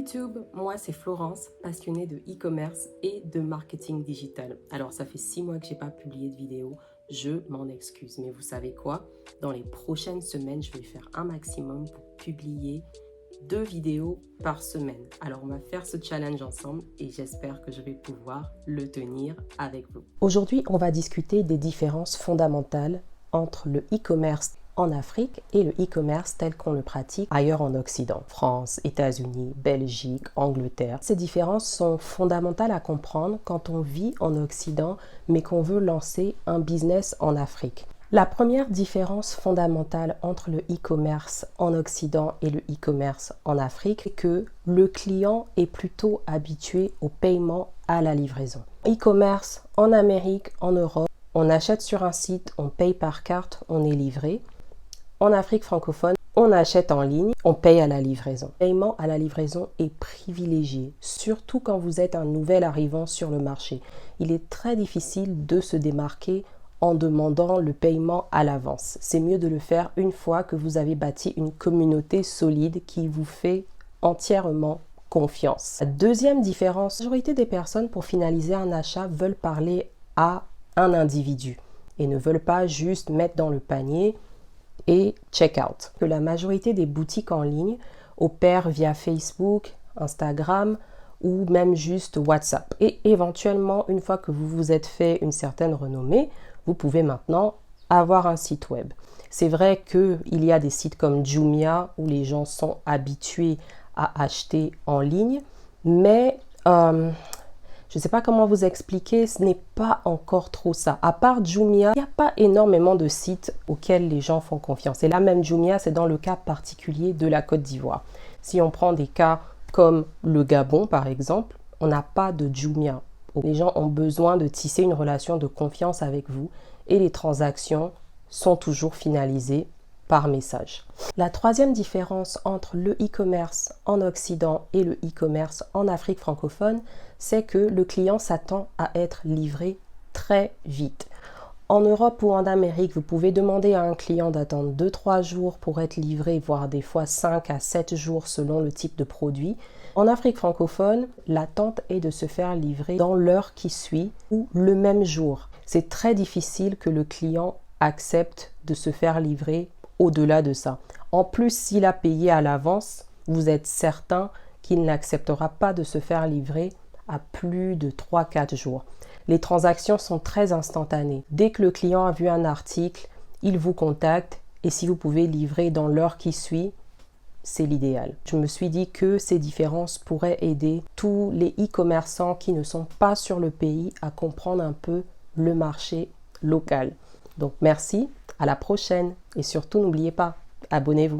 YouTube, moi c'est Florence, passionnée de e-commerce et de marketing digital. Alors ça fait 6 mois que j'ai pas publié de vidéo, je m'en excuse. Mais vous savez quoi? Dans les prochaines semaines, je vais faire un maximum pour publier 2 vidéos par semaine. Alors on va faire ce challenge ensemble et j'espère que je vais pouvoir le tenir avec vous. Aujourd'hui, on va discuter des différences fondamentales entre le e-commerce en Afrique et le e-commerce tel qu'on le pratique ailleurs en Occident, France, États-Unis, Belgique, Angleterre. Ces différences sont fondamentales à comprendre quand on vit en Occident mais qu'on veut lancer un business en Afrique. La première différence fondamentale entre le e-commerce en Occident et le e-commerce en Afrique est que le client est plutôt habitué au paiement à la livraison. E-commerce en Amérique, en Europe, on achète sur un site, on paye par carte, on est livré. En Afrique francophone, on achète en ligne, on paye à la livraison. Le paiement à la livraison est privilégié, surtout quand vous êtes un nouvel arrivant sur le marché. Il est très difficile de se démarquer en demandant le paiement à l'avance. C'est mieux de le faire une fois que vous avez bâti une communauté solide qui vous fait entièrement confiance. La deuxième différence, la majorité des personnes pour finaliser un achat veulent parler à un individu et ne veulent pas juste mettre dans le panier et check out. Que la majorité des boutiques en ligne opèrent via Facebook, Instagram ou même juste WhatsApp. Et éventuellement, une fois que vous vous êtes fait une certaine renommée, vous pouvez maintenant avoir un site web. C'est vrai qu'il y a des sites comme Jumia où les gens sont habitués à acheter en ligne, mais je ne sais pas comment vous expliquer, ce n'est pas encore trop ça. À part Jumia, il n'y a pas énormément de sites auxquels les gens font confiance. Et là même Jumia, c'est dans le cas particulier de la Côte d'Ivoire. Si on prend des cas comme le Gabon par exemple, on n'a pas de Jumia. Les gens ont besoin de tisser une relation de confiance avec vous et les transactions sont toujours finalisées par message. La troisième différence entre le e-commerce en Occident et le e-commerce en Afrique francophone, c'est que le client s'attend à être livré très vite. En Europe ou en Amérique, vous pouvez demander à un client d'attendre 2-3 jours pour être livré, voire des fois 5 à 7 jours selon le type de produit. En Afrique francophone, l'attente est de se faire livrer dans l'heure qui suit ou le même jour. C'est très difficile que le client accepte de se faire livrer au-delà de ça. En plus, s'il a payé à l'avance, vous êtes certain qu'il n'acceptera pas de se faire livrer à plus de 3-4 jours. Les transactions sont très instantanées. Dès que le client a vu un article, il vous contacte et si vous pouvez livrer dans l'heure qui suit, c'est l'idéal. Je me suis dit que ces différences pourraient aider tous les e-commerçants qui ne sont pas sur le pays à comprendre un peu le marché local. Donc merci, à la prochaine et surtout n'oubliez pas, abonnez-vous.